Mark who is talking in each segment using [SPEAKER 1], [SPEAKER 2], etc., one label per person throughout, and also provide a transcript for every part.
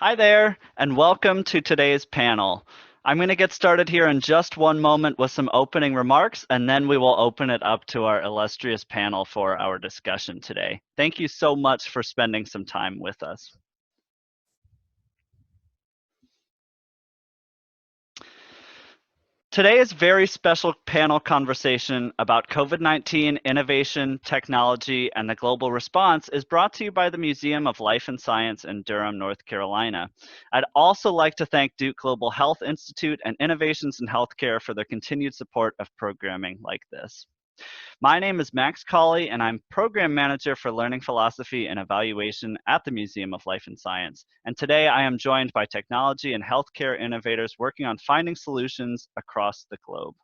[SPEAKER 1] Hi there, and welcome to today's panel. I'm going to get started here in just one moment with some opening remarks, and then we will open it up to our illustrious panel for our discussion today. Thank you so much for spending some time with us. Today's very special panel conversation about COVID-19 innovation, technology, and the global response is brought to you by the Museum of Life and Science in Durham, North Carolina. I'd also like to thank Duke Global Health Institute and Innovations in Healthcare for their continued support of programming like this. My name is Max Colley, and I'm Program Manager for Learning Philosophy and Evaluation at the Museum of Life and Science. And today I am joined by technology and healthcare innovators working on finding solutions across the globe.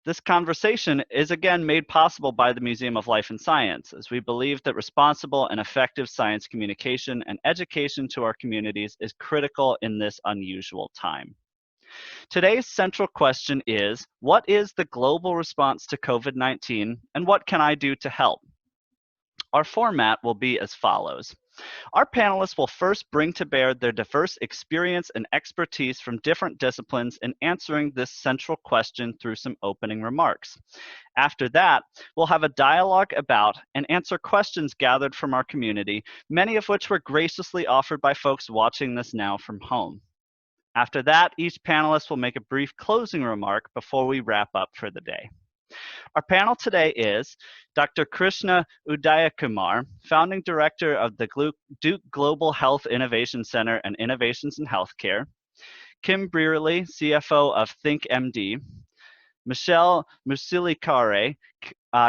[SPEAKER 1] This conversation is again made possible by the Museum of Life and Science, as we believe that responsible and effective science communication and education to our communities is critical in this unusual time. Today's central question is, what is the global response to COVID-19 and what can I do to help? Our format will be as follows. Our panelists will first bring to bear their diverse experience and expertise from different disciplines in answering this central question through some opening remarks. After that, we'll have a dialogue about and answer questions gathered from our community, many of which were graciously offered by folks watching this now from home. After that, each panelist will make a brief closing remark before we wrap up for the day. Our panel today is Dr. Krishna Kumar, Founding Director of the Duke Global Health Innovation Center and Innovations in Healthcare, Kim Brearley, CFO of ThinkMD, Michelle Musilikare,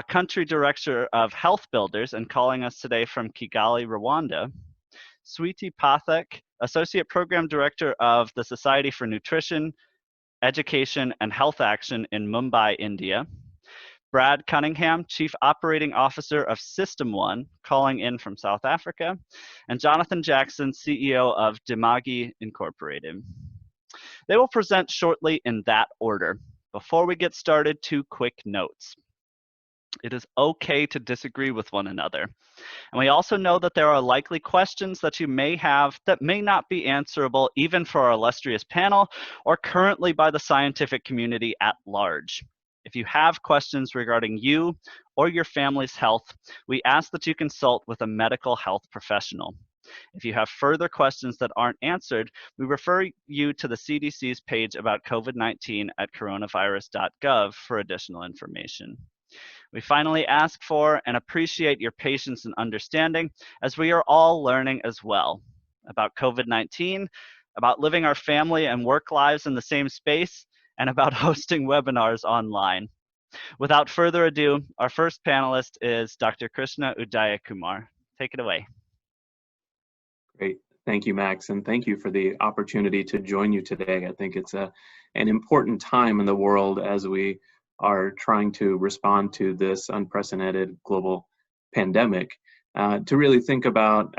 [SPEAKER 1] Country Director of Health Builders and calling us today from Kigali, Rwanda, Sweeti Pathak, Associate Program Director of the Society for Nutrition, Education, and Health Action in Mumbai, India. Brad Cunningham, Chief Operating Officer of System One, calling in from South Africa. And Jonathan Jackson, CEO of Dimagi Incorporated. They will present shortly in that order. Before we get started, 2 quick notes. It is okay to disagree with one another. And we also know that there are likely questions that you may have that may not be answerable even for our illustrious panel or currently by the scientific community at large. If you have questions regarding you or your family's health, we ask that you consult with a medical health professional. If you have further questions that aren't answered, we refer you to the CDC's page about COVID-19 at coronavirus.gov for additional information. We finally ask for and appreciate your patience and understanding as we are all learning as well about COVID-19, about living our family and work lives in the same space, and about hosting webinars online. Without further ado, our first panelist is Dr. Krishna Kumar. Take it away.
[SPEAKER 2] Great. Thank you, Max, and thank you for the opportunity to join you today. I think it's an important time in the world as we are trying to respond to this unprecedented global pandemic, to really think about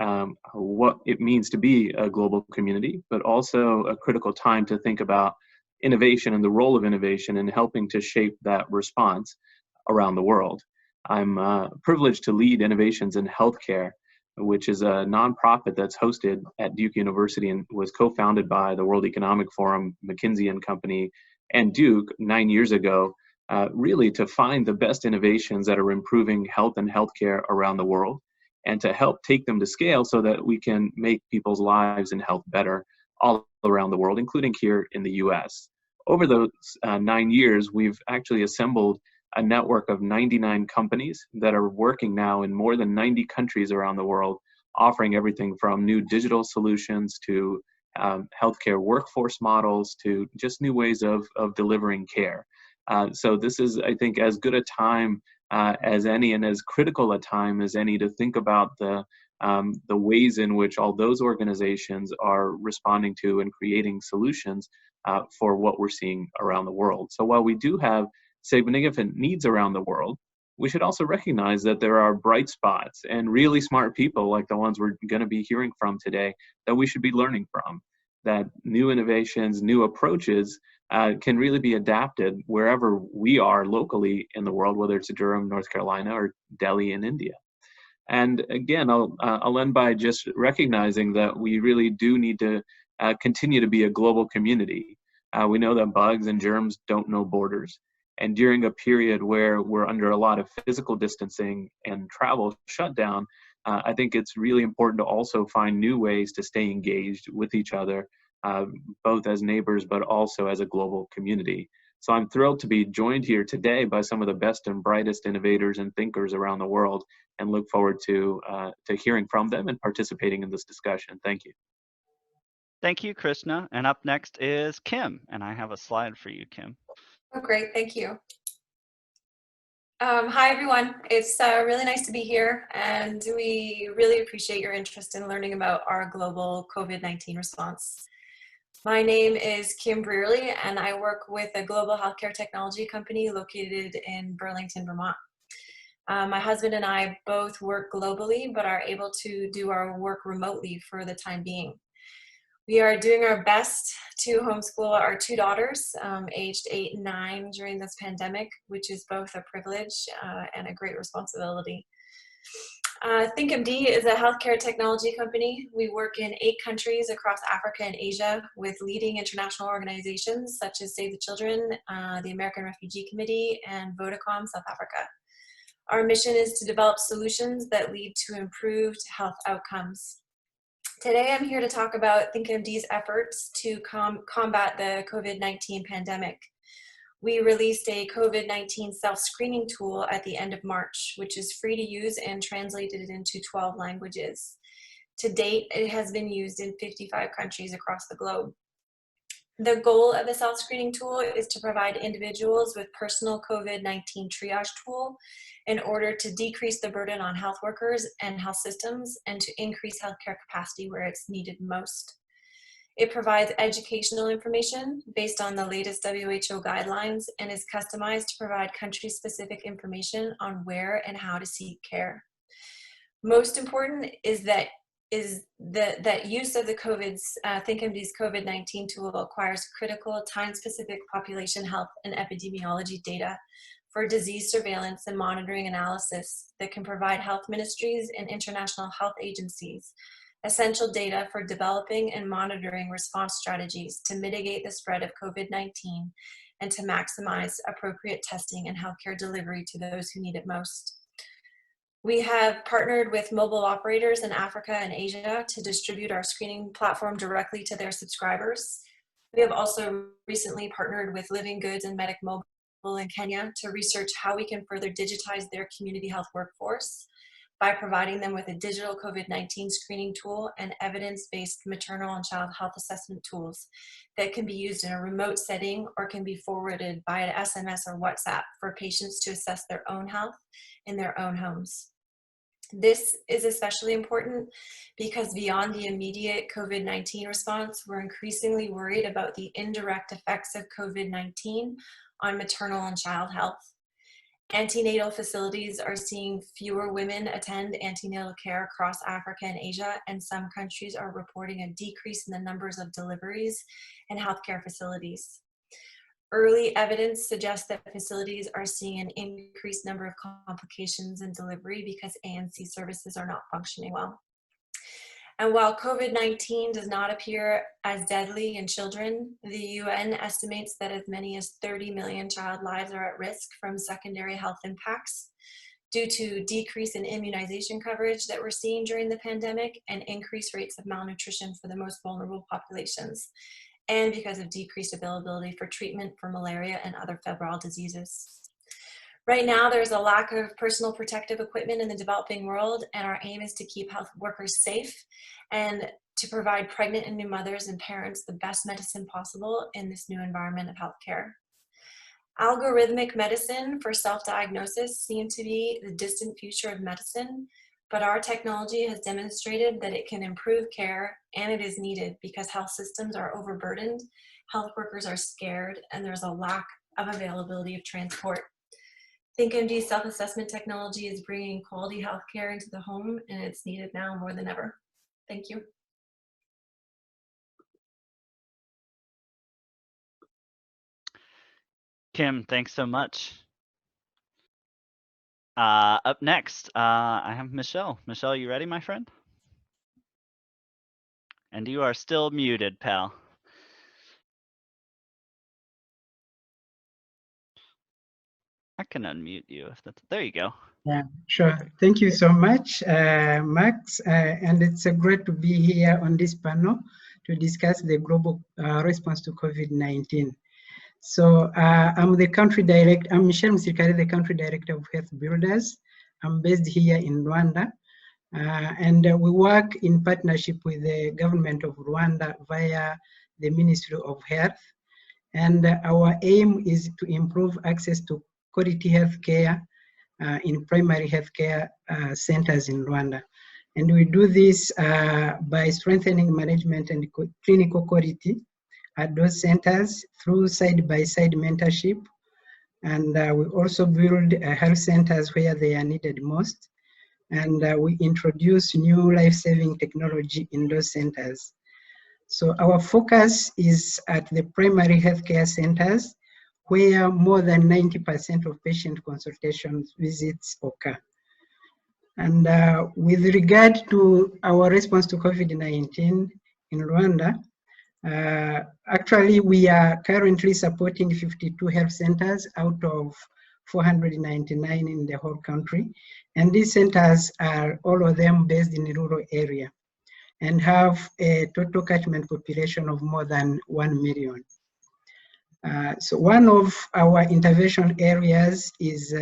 [SPEAKER 2] what it means to be a global community, but also a critical time to think about innovation and the role of innovation in helping to shape that response around the world. I'm privileged to lead Innovations in Healthcare, which is a nonprofit that's hosted at Duke University and was co-founded by the World Economic Forum, McKinsey and Company, and Duke 9 years ago, really to find the best innovations that are improving health and healthcare around the world, and to help take them to scale so that we can make people's lives and health better all around the world, including here in the US. Over those 9 years, we've actually assembled a network of 99 companies that are working now in more than 90 countries around the world, offering everything from new digital solutions to healthcare workforce models to just new ways of delivering care. So this is, I think, as good a time as any and as critical a time as any to think about the ways in which all those organizations are responding to and creating solutions for what we're seeing around the world. So while we do have significant needs around the world, we should also recognize that there are bright spots and really smart people like the ones we're going to be hearing from today that we should be learning from, that new innovations, new approaches can really be adapted wherever we are locally in the world, whether it's Durham, North Carolina, or Delhi in India. And again, I'll end by just recognizing that we really do need to continue to be a global community. We know that bugs and germs don't know borders. And during a period where we're under a lot of physical distancing and travel shutdown, I think it's really important to also find new ways to stay engaged with each other, uh, both as neighbors, but also as a global community. So I'm thrilled to be joined here today by some of the best and brightest innovators and thinkers around the world, and look forward to hearing from them and participating in this discussion. Thank you.
[SPEAKER 1] Thank you, Krishna. And up next is Kim, and I have a slide for you, Kim.
[SPEAKER 3] Oh, great. Thank you. Hi, everyone. It's really nice to be here, and we really appreciate your interest in learning about our global COVID-19 response. My name is Kim Brearley, and I work with a global healthcare technology company located in Burlington, Vermont. My husband and I both work globally, but are able to do our work remotely for the time being. We are doing our best to homeschool our two daughters, aged 8 and 9, during this pandemic, which is both a privilege and a great responsibility. ThinkMD is a healthcare technology company. We work in 8 countries across Africa and Asia with leading international organizations such as Save the Children, the American Refugee Committee, and Vodacom South Africa. Our mission is to develop solutions that lead to improved health outcomes. Today, I'm here to talk about ThinkMD's efforts to combat the COVID-19 pandemic. We released a COVID-19 self-screening tool at the end of March, which is free to use and translated into 12 languages. To date, it has been used in 55 countries across the globe. The goal of the self-screening tool is to provide individuals with personal COVID-19 triage tool in order to decrease the burden on health workers and health systems and to increase healthcare capacity where it's needed most. It provides educational information based on the latest WHO guidelines and is customized to provide country-specific information on where and how to seek care. Most important is that use of the ThinkMD's COVID-19 tool acquires critical time-specific population health and epidemiology data for disease surveillance and monitoring analysis that can provide health ministries and international health agencies essential data for developing and monitoring response strategies to mitigate the spread of COVID-19 and to maximize appropriate testing and healthcare delivery to those who need it most. We have partnered with mobile operators in Africa and Asia to distribute our screening platform directly to their subscribers. We have also recently partnered with Living Goods and Medic Mobile in Kenya to research how we can further digitize their community health workforce by providing them with a digital COVID-19 screening tool and evidence-based maternal and child health assessment tools that can be used in a remote setting or can be forwarded via SMS or WhatsApp for patients to assess their own health in their own homes. This is especially important because beyond the immediate COVID-19 response, we're increasingly worried about the indirect effects of COVID-19 on maternal and child health. Antenatal facilities are seeing fewer women attend antenatal care across Africa and Asia, and some countries are reporting a decrease in the numbers of deliveries in healthcare facilities. Early evidence suggests that facilities are seeing an increased number of complications in delivery because ANC services are not functioning well. And while COVID-19 does not appear as deadly in children, the UN estimates that as many as 30 million child lives are at risk from secondary health impacts due to decrease in immunization coverage that we're seeing during the pandemic and increased rates of malnutrition for the most vulnerable populations, and because of decreased availability for treatment for malaria and other febrile diseases. Right now, there's a lack of personal protective equipment in the developing world, and our aim is to keep health workers safe and to provide pregnant and new mothers and parents the best medicine possible in this new environment of healthcare. Algorithmic medicine for self-diagnosis seems to be the distant future of medicine, but our technology has demonstrated that it can improve care, and it is needed because health systems are overburdened, health workers are scared, and there's a lack of availability of transport. ThinkMD's self-assessment technology is bringing quality healthcare into the home, and it's needed now more than ever. Thank you.
[SPEAKER 1] Kim, thanks so much. Up next, I have Michelle. Michelle, you ready, my friend? And you are still muted, pal. I can unmute you if that's, there you go.
[SPEAKER 4] Yeah, sure. Thank you so much, Max. And it's great to be here on this panel to discuss the global response to COVID-19. So I'm the country director, I'm Michelle Musirikare, the country director of Health Builders. I'm based here in Rwanda. And we work in partnership with the government of Rwanda via the Ministry of Health. And our aim is to improve access to quality health care in primary healthcare centers in Rwanda. And we do this by strengthening management and clinical quality at those centers through side-by-side mentorship. And we also build health centers where they are needed most. And we introduce new life-saving technology in those centers. So our focus is at the primary healthcare centers where more than 90% of patient consultations visits occur. And with regard to our response to COVID-19 in Rwanda, actually we are currently supporting 52 health centers out of 499 in the whole country. And these centers are all of them based in the rural area and have a total catchment population of more than 1 million. So one of our intervention areas is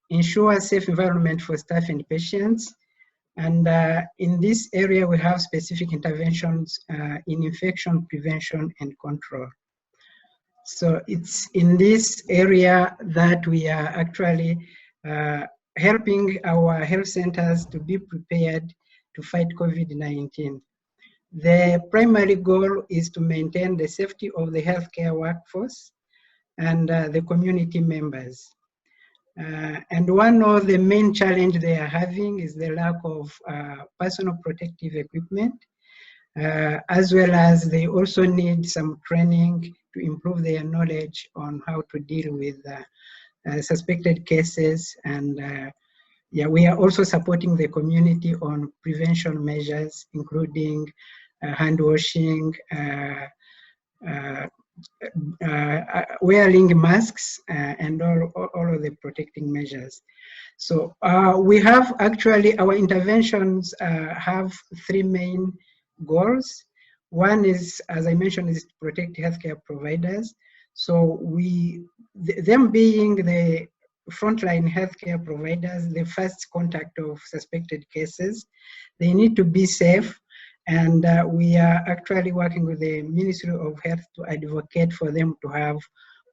[SPEAKER 4] ensure a safe environment for staff and patients. And in this area, we have specific interventions in infection prevention and control. So it's in this area that we are actually helping our health centers to be prepared to fight COVID-19. The primary goal is to maintain the safety of the healthcare workforce and the community members. And one of the main challenges they are having is the lack of personal protective equipment, as well as they also need some training to improve their knowledge on how to deal with suspected cases. And yeah, we are also supporting the community on prevention measures, including hand washing, wearing masks, and all of the protecting measures. So we have actually, our interventions have three main goals. One is, as I mentioned, is to protect healthcare providers. So them being the frontline healthcare providers, the first contact of suspected cases, they need to be safe. And we are actually working with the Ministry of Health to advocate for them to have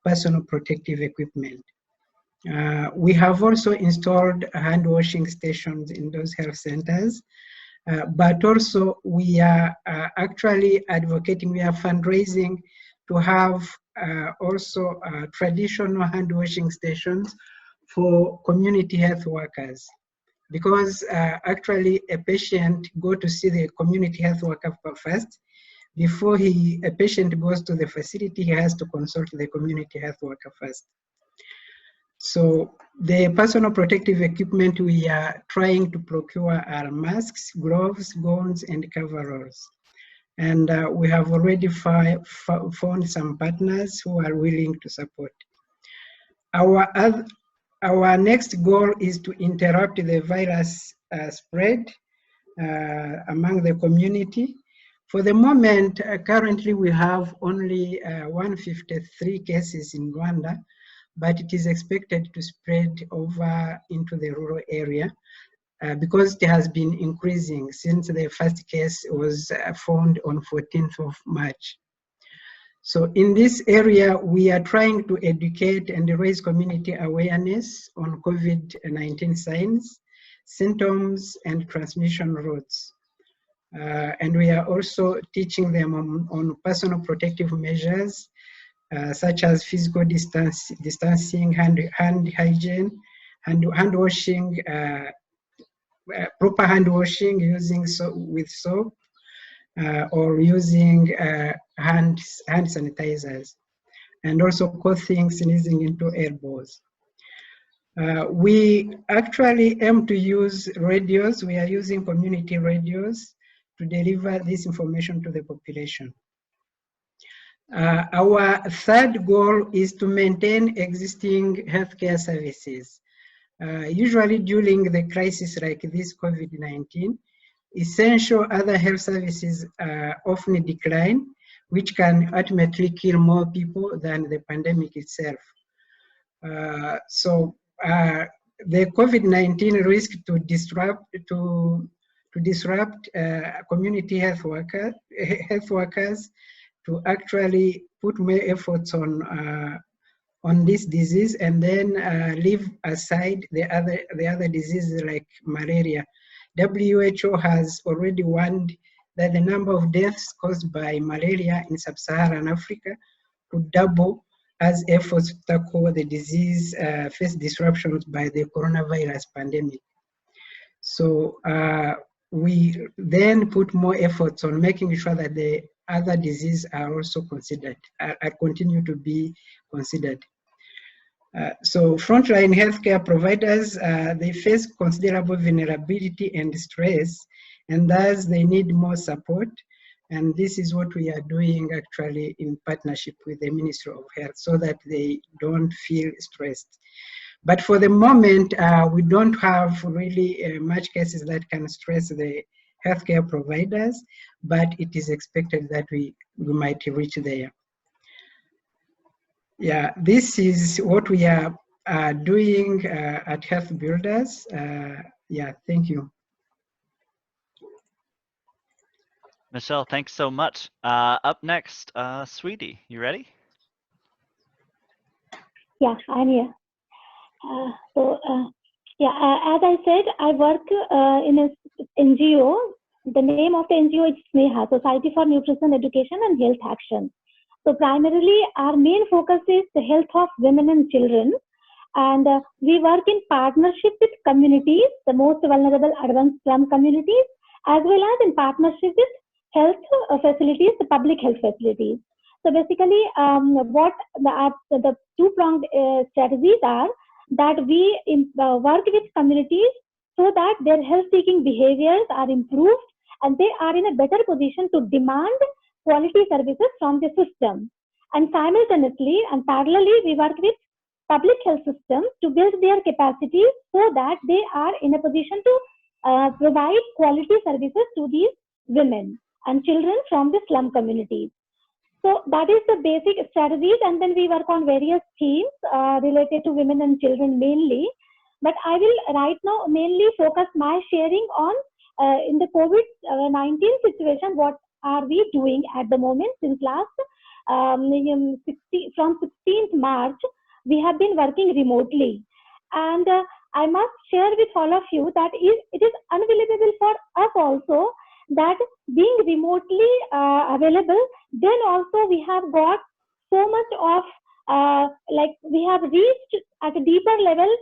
[SPEAKER 4] personal protective equipment. We have also installed hand washing stations in those health centers, but also we are actually advocating, we are fundraising to have also traditional hand washing stations for community health workers. Because actually a patient go to see the community health worker first. Before a patient goes to the facility, he has to consult the community health worker first. So the personal protective equipment we are trying to procure are masks, gloves, gowns, and coveralls. And we have already found some partners who are willing to support. Our next goal is to interrupt the virus spread among the community. For the moment, currently we have only 153 cases in Rwanda, but it is expected to spread over into the rural area because it has been increasing since the first case was found on 14th of March. So in this area, we are trying to educate and raise community awareness on COVID-19 signs, symptoms, and transmission routes. And we are also teaching them on personal protective measures, such as physical distancing, hand hygiene, hand washing, proper hand washing using with soap, or using hand sanitizers, and also coughing, sneezing into elbows. We actually aim to use radios. We are using community radios to deliver this information to the population. Our third goal is to maintain existing healthcare services. Usually during the crisis like this COVID-19, essential other health services often decline, which can ultimately kill more people than the pandemic itself. The COVID-19 risk to disrupt community health workers to actually put more efforts on this disease and then leave aside the other diseases like malaria. WHO has already warned that the number of deaths caused by malaria in sub-Saharan Africa could double as efforts to tackle the disease face disruptions by the coronavirus pandemic. So we then put more efforts on making sure that the other diseases are also considered, continue to be considered. So frontline healthcare providers, they face considerable vulnerability and stress, and thus they need more support. And this is what we are doing actually in partnership with the Ministry of Health so that they don't feel stressed. But for the moment, we don't have really much cases that can stress the healthcare providers, but it is expected that we might reach there. Yeah, this is what we are doing at Health Builders. Yeah, thank you.
[SPEAKER 1] Michelle, thanks so much. Up next, Sweetie, you ready?
[SPEAKER 5] Yeah, I'm here. As I said, I work in an NGO. The name of the NGO is SNEHA, Society for Nutrition Education and Health Action. So primarily, our main focus is the health of women and children. And we work in partnership with communities, the most vulnerable urban slum communities, as well as in partnership with health facilities, the public health facilities. So basically, what the two-pronged strategies are that we work with communities so that their health-seeking behaviors are improved and they are in a better position to demand quality services from the system. And simultaneously and parallelly, we work with public health systems to build their capacity so that they are in a position to provide quality services to these women and children from the slum communities. So that is the basic strategies, and then we work on various themes related to women and children mainly. But I will right now mainly focus my sharing on in the COVID-19 situation, what are we doing at the moment since last from 16th March, we have been working remotely. And I must share with all of you that it is unbelievable for us also that being remotely available, then also we have got so much of like we have reached at a deeper level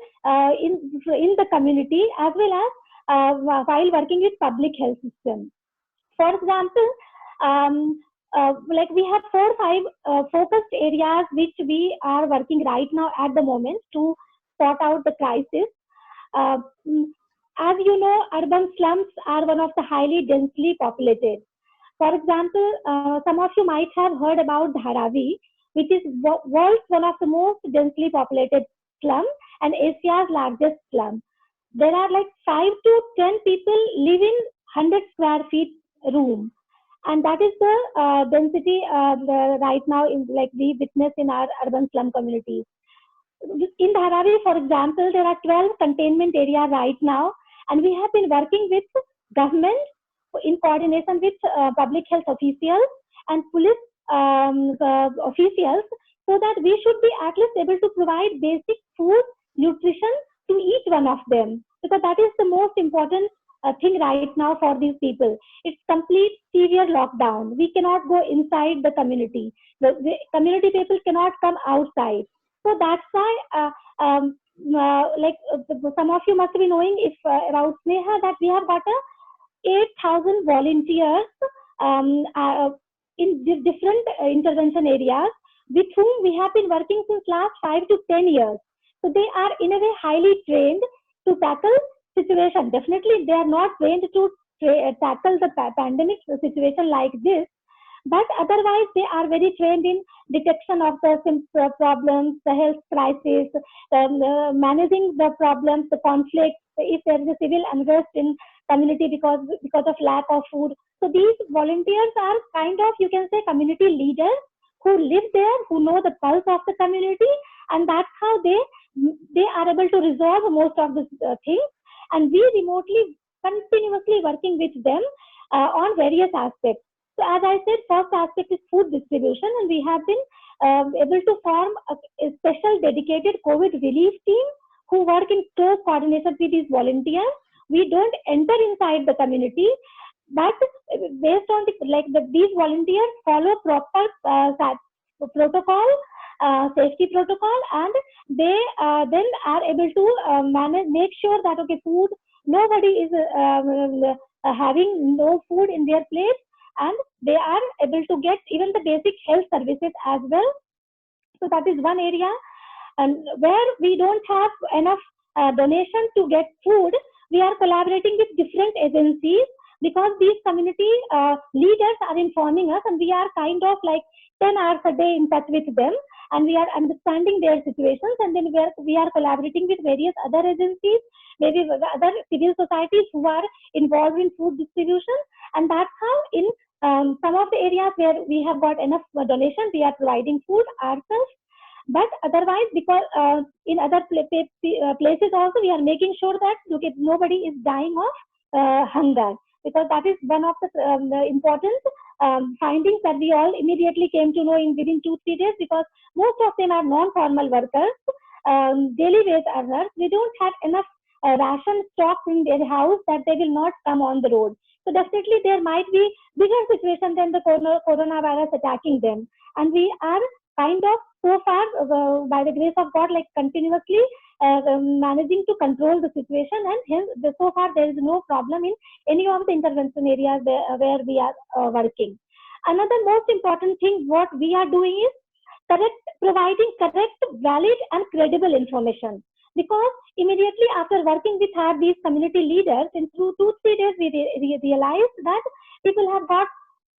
[SPEAKER 5] in the community as well as while working with public health system. For example, like we have 4 or 5 focused areas which we are working right now at the moment to sort out the crisis. As you know, urban slums are one of the highly densely populated. For example, some of you might have heard about Dharavi, which is world's one of the most densely populated slum and Asia's largest slum. There are like 5 to 10 people live in 100 square feet room. And that is the density right now in like we witness in our urban slum communities. In Dharavi, for example, there are 12 containment areas right now, and we have been working with government in coordination with public health officials and police officials so that we should be at least able to provide basic food, nutrition to each one of them, because that is the most important thing right now for these people. It's complete severe lockdown. We cannot go inside the community. The community people cannot come outside. So that's why, some of you must be knowing if about SNEHA that we have got 8,000 volunteers in different intervention areas with whom we have been working since last 5 to 10 years. So they are in a way highly trained to tackle situation. Definitely they are not trained to tackle the pandemic situation like this, but otherwise they are very trained in detection of the problems, the health crisis, managing the problems, the conflicts, if there is a civil unrest in community because of lack of food. So these volunteers are kind of, you can say, community leaders who live there, who know the pulse of the community, and that's how they are able to resolve most of the things. And we remotely continuously working with them on various aspects. So as I said, first aspect is food distribution, and we have been able to form a special dedicated COVID relief team who work in close coordination with these volunteers. We don't enter inside the community, but based on these volunteers follow proper protocol, safety protocol, and they then are able to make sure that food, nobody is having no food in their plate, and they are able to get even the basic health services as well. So that is one area. And where we don't have enough donation to get food, we are collaborating with different agencies, because these community leaders are informing us, and we are kind of 10 hours a day in touch with them, and we are understanding their situations, and then we are collaborating with various other agencies, maybe other civil societies who are involved in food distribution. And that's how in some of the areas where we have got enough donation, we are providing food ourselves. But otherwise, because in other places also, we are making sure that nobody is dying of hunger, because that is one of the important findings that we all immediately came to know within 2-3 days, because most of them are non-formal workers, daily wage earners. They don't have enough ration stocks in their house that they will not come on the road. So definitely there might be bigger situation than the coronavirus attacking them. And we are kind of so far, by the grace of God, continuously managing to control the situation, and hence so far there is no problem in any of the intervention areas where we are working. Another most important thing what we are doing is providing correct, valid, and credible information. Because immediately after working with these community leaders, in 2-3 days we realized that people have got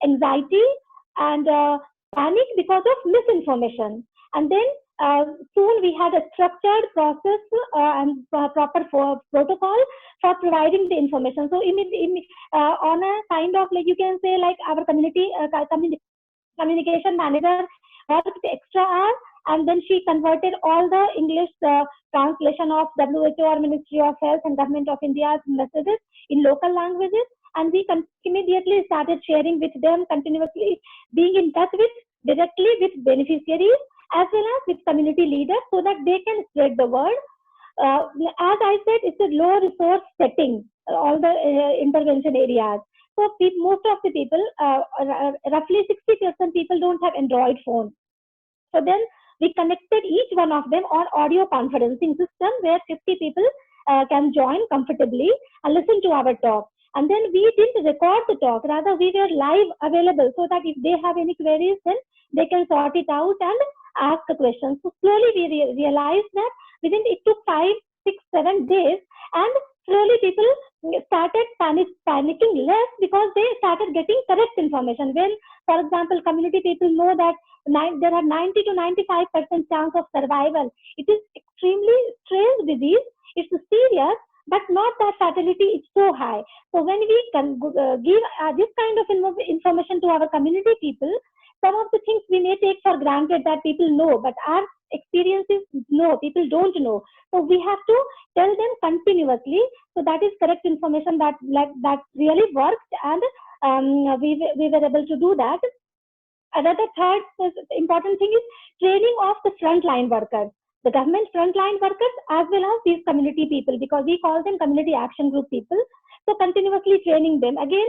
[SPEAKER 5] anxiety and panic because of misinformation. And then soon we had a structured process and proper protocol for providing the information. So on a kind of you can say our community communication manager worked extra hours, and then she converted all the English translation of WHO or Ministry of Health and Government of India's messages in local languages, and we immediately started sharing with them, continuously being in touch directly with beneficiaries as well as with community leaders, so that they can spread the word. As I said, it's a low resource setting, all the intervention areas. So most of the people, roughly 60% people don't have Android phones. So then we connected each one of them on audio conferencing system, where 50 people can join comfortably and listen to our talk. And then we didn't record the talk, rather we were live available, so that if they have any queries, then they can sort it out and ask the questions. So slowly we realized that it took 5, 6, 7 days, and slowly people started panicking less, because they started getting correct information. When, for example, community people know that there are 90 to 95% chance of survival. It is extremely strange disease. It's serious, but not that fatality is so high. So when we can give this kind of information to our community people, some of the things we may take for granted that people know, but our experiences no, people don't know. So we have to tell them continuously. So that is correct information that really worked, and we were able to do that. Another third important thing is training of the frontline workers, the government frontline workers, as well as these community people, because we call them community action group people. So continuously training them, again,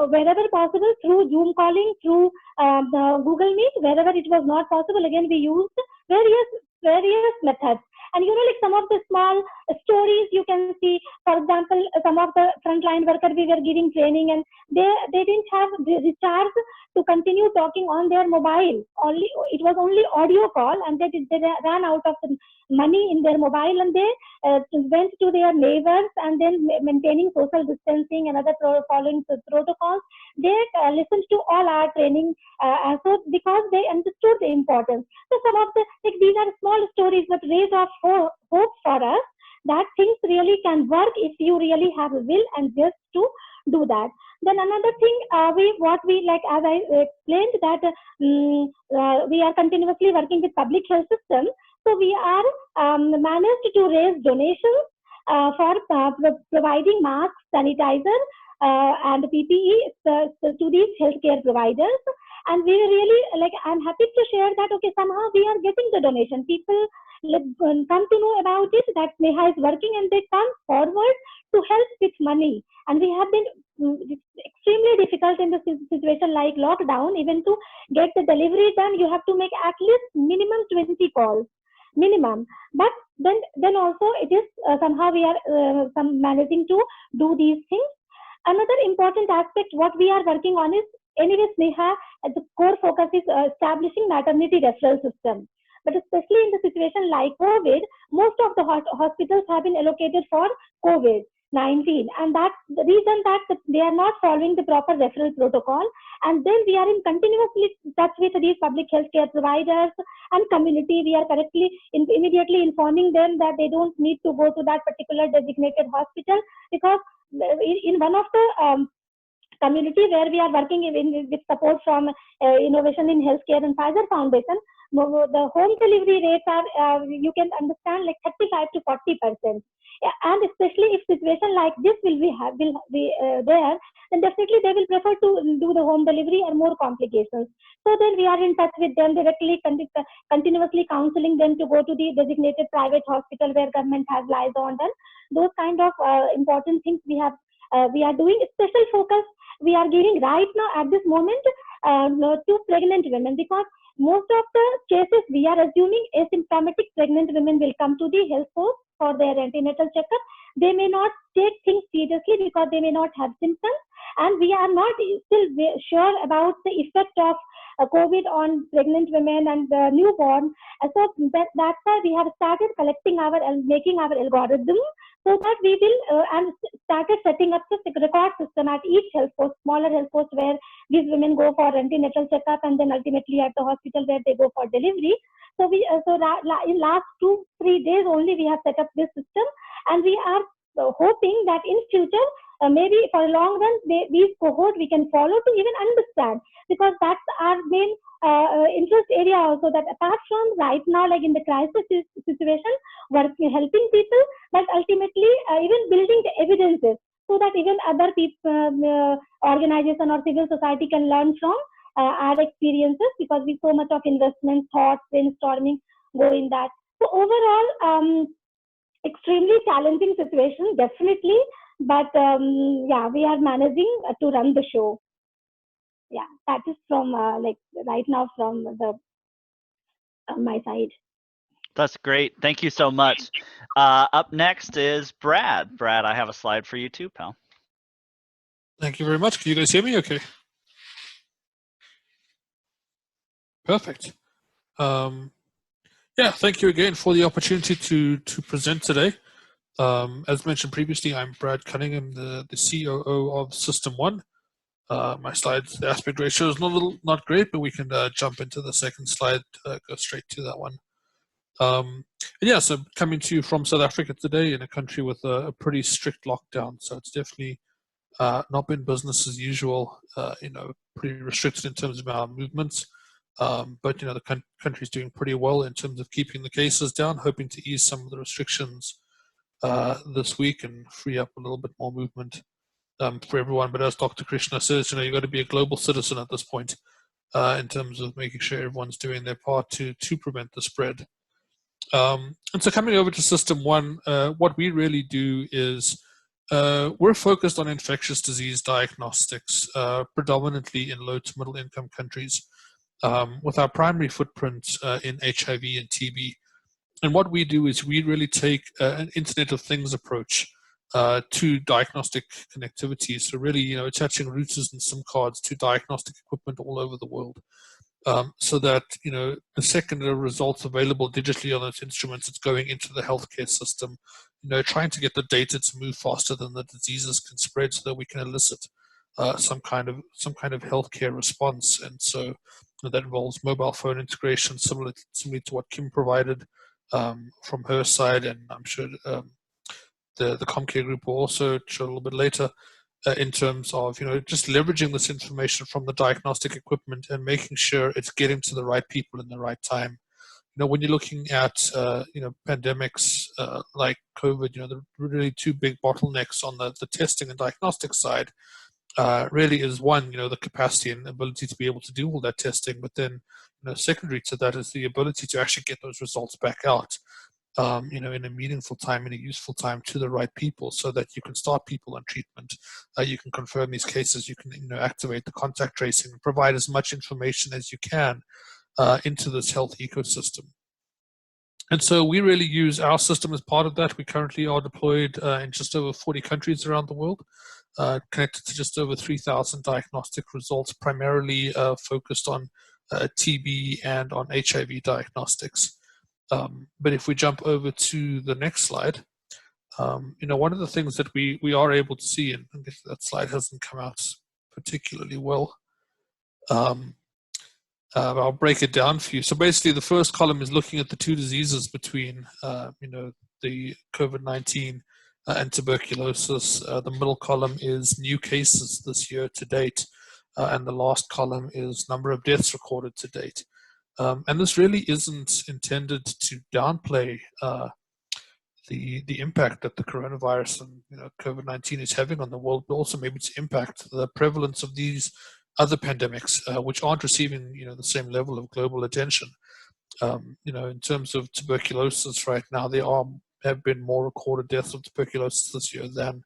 [SPEAKER 5] wherever possible, through Zoom calling, through Google Meet. Wherever it was not possible, again we used various methods. And like some of the small stories you can see, for example, some of the frontline workers we were giving training, and they didn't have the recharge to continue talking on their mobile. Only it was only audio call, and they ran out of money in their mobile, and they went to their neighbors, and then maintaining social distancing and other following protocols, they listened to all our training, so because they understood the importance. So some of the these are small stories, but raise of hope for us that things really can work if you really have a will and just to do that. Then another thing, as I explained, that we are continuously working with public health system. So we are managed to raise donations for providing masks, sanitizer, and PPE to these healthcare providers. And we really, I'm happy to share that, okay, somehow we are getting the donation. People come to know about it, that Sneha is working, and they come forward to help with money. And we have been extremely difficult in the situation like lockdown. Even to get the delivery done, you have to make at least minimum 20 calls. Minimum. But then also it is somehow we are managing to do these things. Another important aspect what we are working on is, anyway, Sneha, the core focus is establishing maternity referral system. But especially in the situation like COVID, most of the hospitals have been allocated for COVID-19, and that's the reason that they are not following the proper referral protocol. And then we are in continuously touch with these public healthcare providers and community. We are immediately informing them that they don't need to go to that particular designated hospital, because in one of the community where we are working with support from Innovation in Healthcare and Pfizer Foundation, the home delivery rates are, you can understand, like 35 to 40%. And especially if situation like this will be there, then definitely they will prefer to do the home delivery and more complications. So then we are in touch with them directly, continuously counseling them to go to the designated private hospital where government has liaisoned, and those kind of important things we are doing. Special focus we are giving right now at this moment to pregnant women, because most of the cases we are assuming asymptomatic pregnant women will come to the health post for their antenatal checkup. They may not take things seriously because they may not have symptoms, and we are not still sure about the effect of COVID on pregnant women and newborn. So that's why we have started collecting and making our algorithm, so that we will and started setting up the record system at each health post, smaller health post, where these women go for antenatal checkup, and then ultimately at the hospital where they go for delivery. So in last 2-3 days only we have set up this system, and we are hoping that in future, maybe for a long run, these cohort we can follow to even understand, because that's our main interest area also, that apart from right now, like in the crisis situation, working, helping people, but ultimately even building the evidences, so that even other people, organization or civil society can learn from our experiences, because we so much of investment, thoughts, brainstorming go in that. So overall, extremely challenging situation, definitely, but yeah, we are managing to run the show. Yeah, that is from right now from my side.
[SPEAKER 1] That's great. Thank you so much. Up next is Brad. Brad, I have a slide for you too, pal.
[SPEAKER 6] Thank you very much. Can you guys hear me okay? Perfect. Yeah, thank you again for the opportunity to present today. As mentioned previously, I'm Brad Cunningham, the COO of System 1. My slides, the aspect ratio is not great, but we can jump into the second slide, go straight to that one. And yeah, so coming to you from South Africa today, in a country with a pretty strict lockdown, so it's definitely not been business as usual, pretty restricted in terms of our movements. But the country's doing pretty well in terms of keeping the cases down, hoping to ease some of the restrictions this week and free up a little bit more movement for everyone. But as Dr. Krishna says, you've got to be a global citizen at this point in terms of making sure everyone's doing their part to prevent the spread. And so coming over to System 1, what we really do is we're focused on infectious disease diagnostics, predominantly in low to middle income countries, with our primary footprint in HIV and TB. And what we do is we really take an Internet of Things approach to diagnostic connectivity. So really, attaching routers and SIM cards to diagnostic equipment all over the world. So that, the second there are results available digitally on those instruments, it's going into the healthcare system, trying to get the data to move faster than the diseases can spread so that we can elicit some kind of healthcare response. And so that involves mobile phone integration, similar to what Kim provided from her side, and I'm sure the ComCare group will also show a little bit later, in terms of just leveraging this information from the diagnostic equipment and making sure it's getting to the right people in the right time. When you're looking at pandemics like COVID, the really two big bottlenecks on the testing and diagnostic side really is one, the capacity and ability to be able to do all that testing, but then secondary to that is the ability to actually get those results back out in a meaningful time, in a useful time, to the right people, so that you can start people on treatment. You can confirm these cases. You can activate the contact tracing and provide as much information as you can into this health ecosystem. And so we really use our system as part of that. We currently are deployed in just over 40 countries around the world, connected to just over 3,000 diagnostic results, primarily focused on TB and on HIV diagnostics. But if we jump over to the next slide, one of the things that we are able to see, and I guess that slide hasn't come out particularly well, I'll break it down for you. So basically, the first column is looking at the two diseases between, the COVID-19 and tuberculosis. The middle column is new cases this year to date, and the last column is number of deaths recorded to date. And this really isn't intended to downplay the impact that the coronavirus and COVID-19 is having on the world, but also maybe to impact the prevalence of these other pandemics, which aren't receiving the same level of global attention. In terms of tuberculosis right now, there have been more recorded deaths of tuberculosis this year than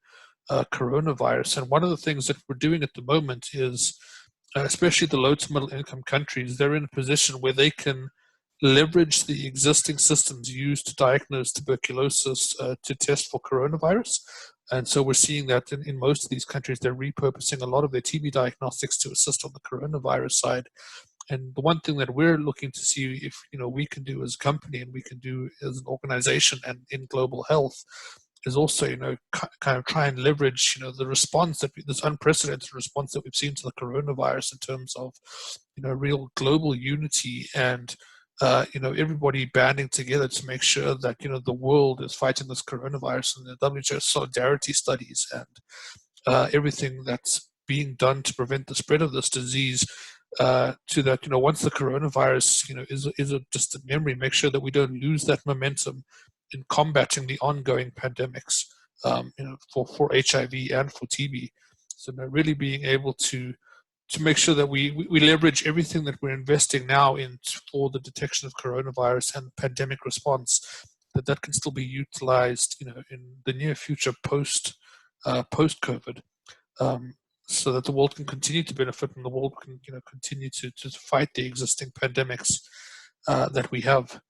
[SPEAKER 6] coronavirus. And one of the things that we're doing at the moment is, especially the low to middle income countries, they're in a position where they can leverage the existing systems used to diagnose tuberculosis to test for coronavirus. And so we're seeing that in most of these countries, they're repurposing a lot of their TB diagnostics to assist on the coronavirus side. And the one thing that we're looking to see if we can do as a company and we can do as an organization and in global health is also kind of try and leverage the response this unprecedented response that we've seen to the coronavirus in terms of real global unity and everybody banding together to make sure that the world is fighting this coronavirus, and the WHO solidarity studies and everything that's being done to prevent the spread of this disease. To that, once the coronavirus is a distant memory, make sure that we don't lose that momentum in combating the ongoing pandemics, for HIV and for TB. So really being able to make sure that we leverage everything that we're investing now in for the detection of coronavirus and pandemic response, that can still be utilized, in the near future post COVID, so that the world can continue to benefit and the world can continue to fight the existing pandemics that we have.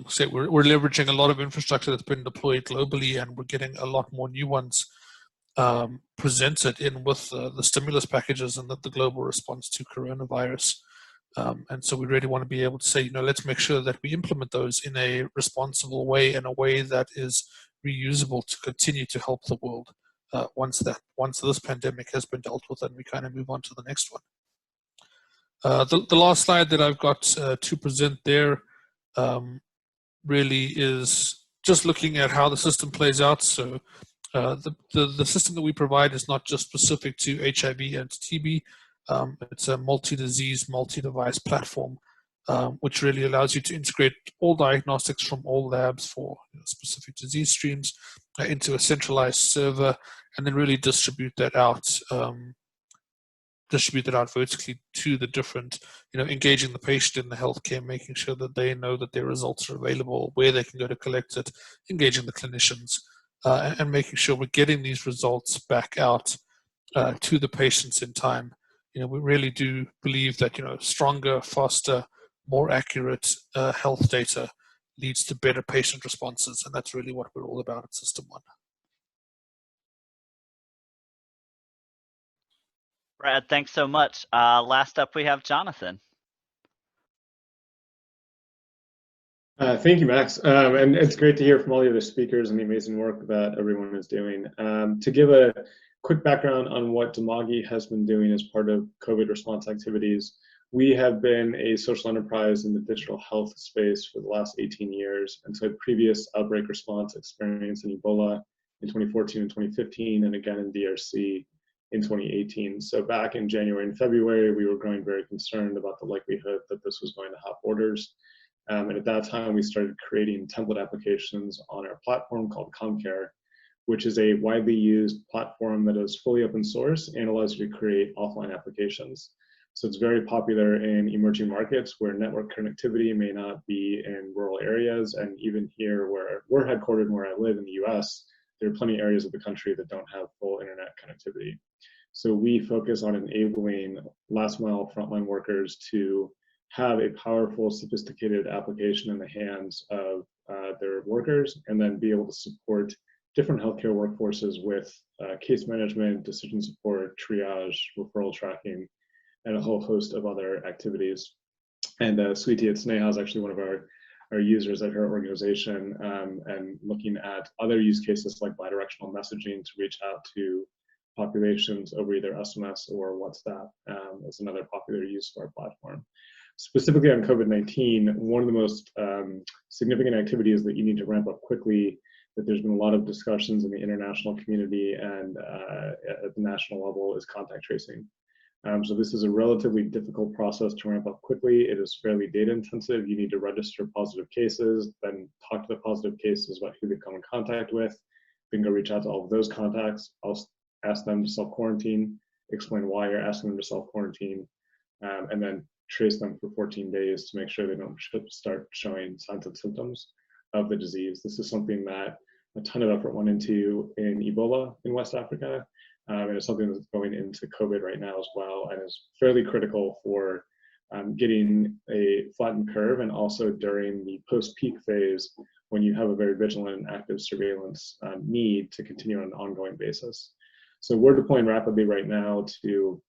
[SPEAKER 6] So we're leveraging a lot of infrastructure that's been deployed globally, and we're getting a lot more new ones presented in with the stimulus packages and the global response to coronavirus. And so we really want to be able to say, let's make sure that we implement those in a responsible way, in a way that is reusable to continue to help the world once this pandemic has been dealt with, and we kind of move on to the next one. The last slide that I've got to present there really is just looking at how the system plays out. So the system that we provide is not just specific to HIV and TB. It's a multi-disease, multi-device platform, which really allows you to integrate all diagnostics from all labs for specific disease streams into a centralized server, and then really distribute that out vertically to the different, engaging the patient in the healthcare, making sure that they know that their results are available, where they can go to collect it, engaging the clinicians, and making sure we're getting these results back out to the patients in time. We really do believe that, stronger, faster, more accurate health data leads to better patient responses. And that's really what we're all about at System 1.
[SPEAKER 1] Brad, thanks so much. Last up, we have Jonathan.
[SPEAKER 7] Thank you, Max. And it's great to hear from all the other speakers and the amazing work that everyone is doing. To give a quick background on what Dimagi has been doing as part of COVID response activities, we have been a social enterprise in the digital health space for the last 18 years. And so previous outbreak response experience in Ebola in 2014 and 2015, and again in DRC in 2018. So back in January and February, we were growing very concerned about the likelihood that this was going to have borders. And at that time, we started creating template applications on our platform called Comcare, which is a widely used platform that is fully open source and allows you to create offline applications. So it's very popular in emerging markets where network connectivity may not be in rural areas. And even here where we're headquartered and where I live in the US, there are plenty of areas of the country that don't have full internet connectivity. So we focus on enabling last mile frontline workers to have a powerful, sophisticated application in the hands of their workers, and then be able to support different healthcare workforces with case management, decision support, triage, referral tracking, and a whole host of other activities. And Sweetie at Sneha is actually one of our users at her organization, and looking at other use cases like bidirectional messaging to reach out to populations over either SMS or WhatsApp is another popular use of our platform. Specifically on COVID-19, one of the most significant activities that you need to ramp up quickly, that there's been a lot of discussions in the international community and at the national level, is contact tracing. So this is a relatively difficult process to ramp up quickly. It is fairly data intensive. You need to register positive cases, then talk to the positive cases about who they've come in contact with, then go reach out to all of those contacts. I'll ask them to self-quarantine, explain why you're asking them to self-quarantine, and then trace them for 14 days to make sure they don't start showing signs and symptoms of the disease. This is something that a ton of effort went into in Ebola in West Africa, and it's something that's going into COVID right now as well, and is fairly critical for getting a flattened curve, and also during the post-peak phase when you have a very vigilant and active surveillance need to continue on an ongoing basis. So we're deploying rapidly right now to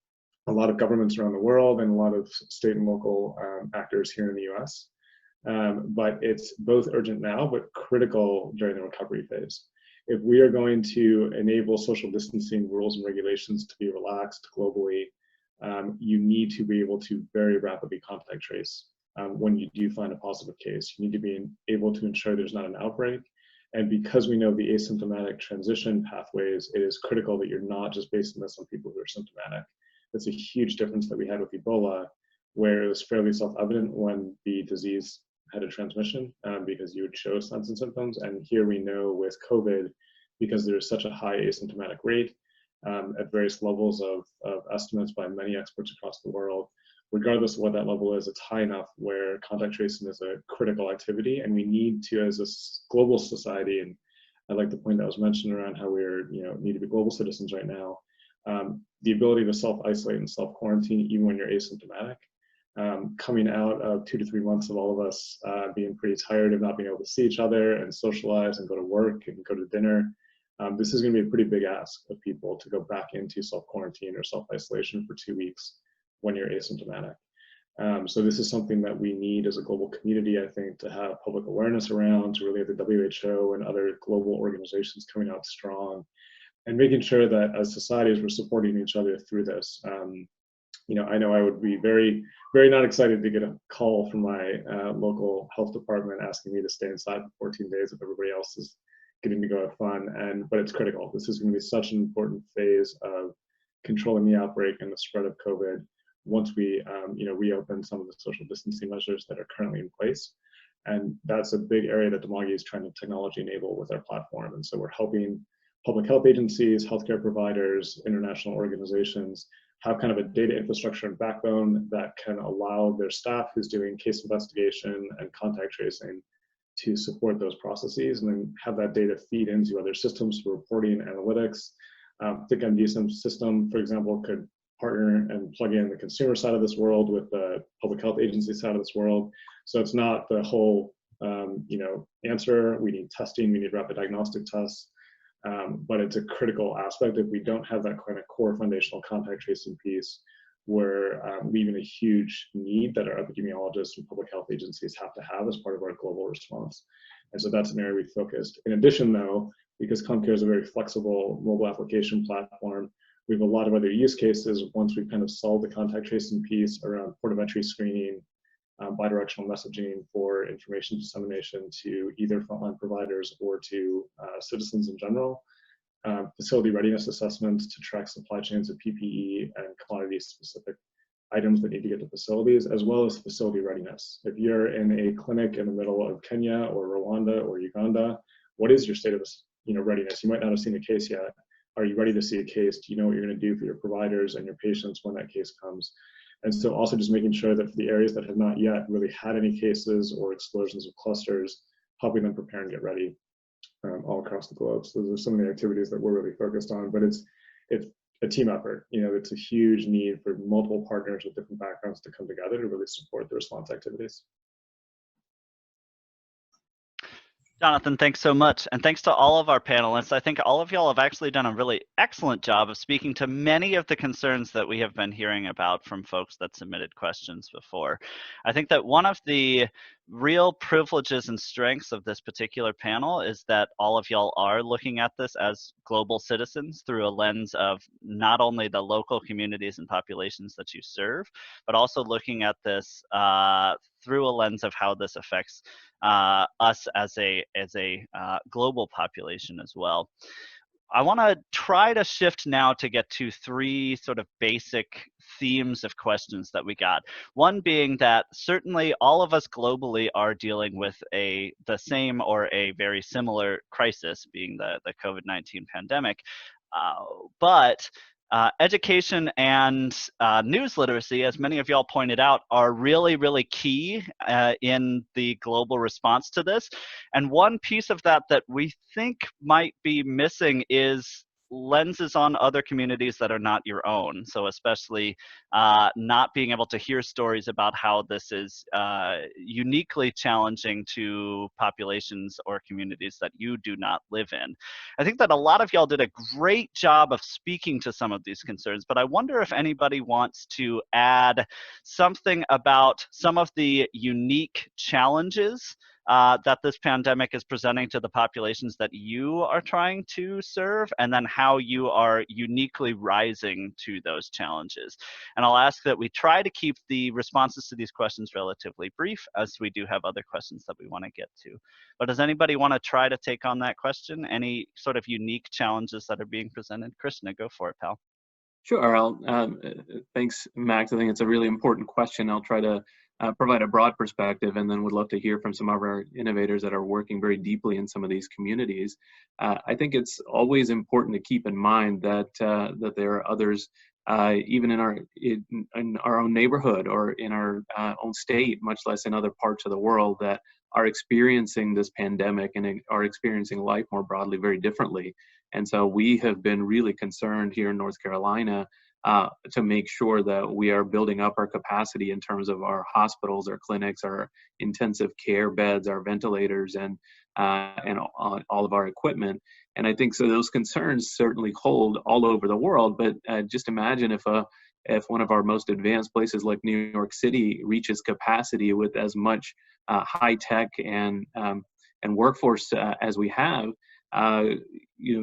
[SPEAKER 7] a lot of governments around the world and a lot of state and local actors here in the US. But it's both urgent now, but critical during the recovery phase. If we are going to enable social distancing rules and regulations to be relaxed globally, you need to be able to very rapidly contact trace when you do find a positive case. You need to be able to ensure there's not an outbreak. And because we know the asymptomatic transition pathways, it is critical that you're not just basing this on people who are symptomatic. That's a huge difference that we had with Ebola, where it was fairly self-evident when the disease had a transmission because you would show signs and symptoms. And here we know with COVID, because there's such a high asymptomatic rate at various levels of estimates by many experts across the world, regardless of what that level is, it's high enough where contact tracing is a critical activity. And we need to, as a global society, and I like the point that was mentioned around how we're, need to be global citizens right now, the ability to self-isolate and self-quarantine even when you're asymptomatic. Coming out of 2 to 3 months of all of us being pretty tired of not being able to see each other and socialize and go to work and go to dinner, this is going to be a pretty big ask of people to go back into self-quarantine or self-isolation for 2 weeks when you're asymptomatic. So this is something that we need as a global community, I think, to have public awareness around, to really have the WHO and other global organizations coming out strong, and making sure that as societies we're supporting each other through this. I know I would be very, very not excited to get a call from my local health department asking me to stay inside for 14 days if everybody else is getting to go have fun. But it's critical. This is going to be such an important phase of controlling the outbreak and the spread of COVID once we, reopen some of the social distancing measures that are currently in place. And that's a big area that Dimagi is trying to technology enable with our platform. And so we're helping public health agencies, healthcare providers, international organizations have kind of a data infrastructure and backbone that can allow their staff who's doing case investigation and contact tracing to support those processes, and then have that data feed into other systems for reporting and analytics. Think MDSM system, for example, could partner and plug in the consumer side of this world with the public health agency side of this world. So it's not the whole answer. We need testing, we need rapid diagnostic tests, but it's a critical aspect. If we don't have that kind of core foundational contact tracing piece, we're leaving a huge need that our epidemiologists and public health agencies have to have as part of our global response. And so that's an area we focused. In addition, though, because CommCare is a very flexible mobile application platform, we have a lot of other use cases once we've kind of solved the contact tracing piece around port of entry screening, bidirectional messaging for information dissemination to either frontline providers or to citizens in general, facility readiness assessments to track supply chains of PPE and commodity-specific items that need to get to facilities, as well as facility readiness. If you're in a clinic in the middle of Kenya or Rwanda or Uganda, what is your state of readiness? You might not have seen a case yet. Are you ready to see a case? Do you know what you're going to do for your providers and your patients when that case comes? And so also just making sure that for the areas that have not yet really had any cases or explosions of clusters, helping them prepare and get ready all across the globe. So those are some of the activities that we're really focused on, but it's a team effort. It's a huge need for multiple partners with different backgrounds to come together to really support the response activities.
[SPEAKER 1] Jonathan, thanks so much. And thanks to all of our panelists. I think all of y'all have actually done a really excellent job of speaking to many of the concerns that we have been hearing about from folks that submitted questions before. I think that one of the real privileges and strengths of this particular panel is that all of y'all are looking at this as global citizens through a lens of not only the local communities and populations that you serve, but also looking at this through a lens of how this affects us as a global population as well. I want to try to shift now to get to three sort of basic themes of questions that we got. One being that certainly all of us globally are dealing with the same or a very similar crisis, being the COVID-19 pandemic, but education and news literacy, as many of y'all pointed out, are really, really key in the global response to this. And one piece of that we think might be missing is lenses on other communities that are not your own. So especially not being able to hear stories about how this is uniquely challenging to populations or communities that you do not live in. I think that a lot of y'all did a great job of speaking to some of these concerns, but I wonder if anybody wants to add something about some of the unique challenges that this pandemic is presenting to the populations that you are trying to serve, and then how you are uniquely rising to those challenges. And I'll ask that we try to keep the responses to these questions relatively brief, as we do have other questions that we want to get to. But does anybody want to try to take on that question? Any sort of unique challenges that are being presented? Krishna, go for it, pal.
[SPEAKER 2] Sure. Thanks, Max. I think it's a really important question. I'll try to provide a broad perspective, and then would love to hear from some of our innovators that are working very deeply in some of these communities. I think it's always important to keep in mind that that there are others, even in our own neighborhood or in our own state, much less in other parts of the world, that are experiencing this pandemic and are experiencing life more broadly very differently. And so we have been really concerned here in North Carolina to make sure that we are building up our capacity in terms of our hospitals, our clinics, our intensive care beds, our ventilators, and all of our equipment. And I think so those concerns certainly hold all over the world. But just imagine if one of our most advanced places like New York City reaches capacity with as much high tech and workforce as we have.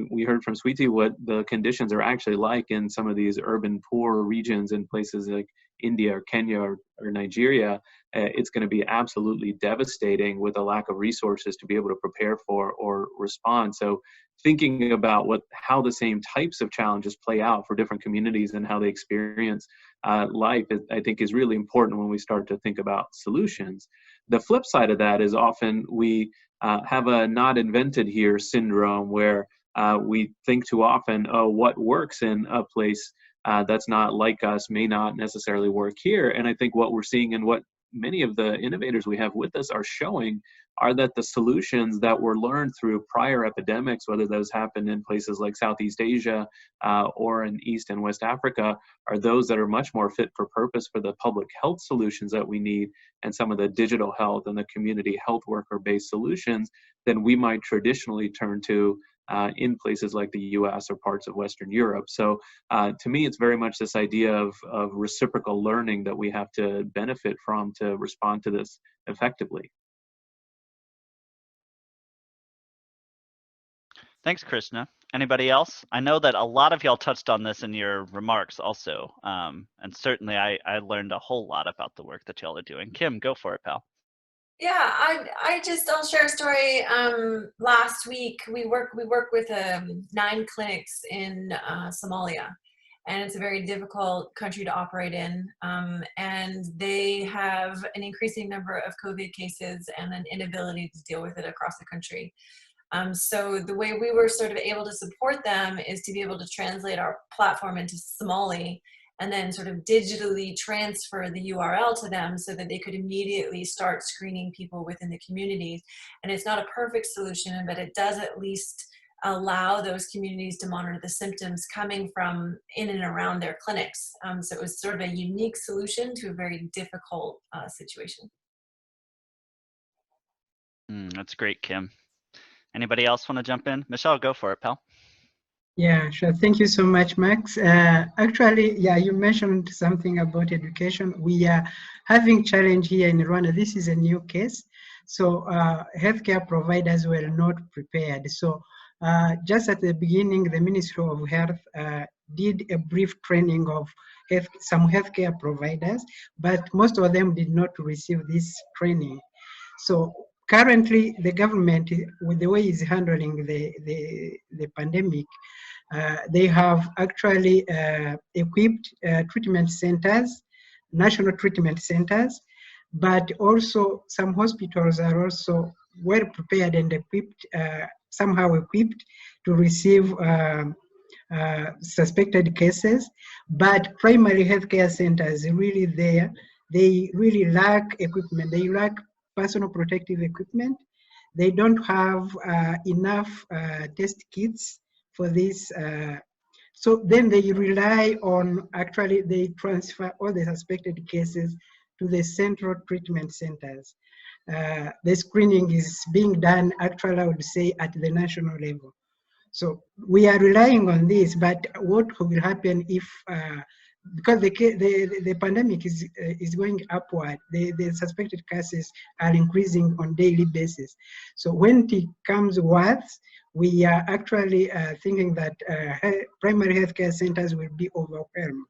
[SPEAKER 2] We heard from Sweetie what the conditions are actually like in some of these urban poor regions in places like India or Kenya or Nigeria. It's going to be absolutely devastating with a lack of resources to be able to prepare for or respond. So thinking about how the same types of challenges play out for different communities and how they experience life, I think is really important when we start to think about solutions. The flip side of that is often we have a not invented here syndrome where we think too often, oh, what works in a place that's not like us may not necessarily work here. And I think what we're seeing and what many of the innovators we have with us are showing are that the solutions that were learned through prior epidemics, whether those happened in places like Southeast Asia or in East and West Africa, are those that are much more fit for purpose for the public health solutions that we need, and some of the digital health and the community health worker-based solutions than we might traditionally turn to in places like the US or parts of Western Europe. So to me, it's very much this idea of reciprocal learning that we have to benefit from to respond to this effectively.
[SPEAKER 1] Thanks, Krishna. Anybody else? I know that a lot of y'all touched on this in your remarks also, and certainly I learned a whole lot about the work that y'all are doing. Kim, go for it, pal.
[SPEAKER 3] Yeah, I'll share a story. Last week we work with 9 clinics in Somalia, and it's a very difficult country to operate in. And they have an increasing number of COVID cases and an inability to deal with it across the country. So the way we were sort of able to support them is to be able to translate our platform into Somali and then sort of digitally transfer the URL to them so that they could immediately start screening people within the communities. And it's not a perfect solution, but it does at least allow those communities to monitor the symptoms coming from in and around their clinics. So it was sort of a unique solution to a very difficult situation.
[SPEAKER 1] That's great, Kim. Anybody else want to jump in? Michelle, go for it, pal.
[SPEAKER 4] Yeah, sure. Thank you so much, Max. Actually, yeah, you mentioned something about education. We are having challenge here in Rwanda. This is a new case. So healthcare providers were not prepared. So just at the beginning, the Ministry of Health did a brief training of some healthcare providers, but most of them did not receive this training. So currently, the government, with the way it's handling the pandemic, they have actually equipped treatment centers, national treatment centers, but also some hospitals are also well prepared and equipped, somehow equipped to receive suspected cases. But primary healthcare centers really there, they really lack equipment. They lack personal protective equipment. They don't have enough test kits for this. So then they rely on, actually they transfer all the suspected cases to the central treatment centers. The screening is being done, actually I would say, at the national level. So we are relying on this, but what will happen if, because the pandemic is going upward, the suspected cases are increasing on daily basis. So when it comes worse, we are actually thinking that primary healthcare centers will be overwhelmed.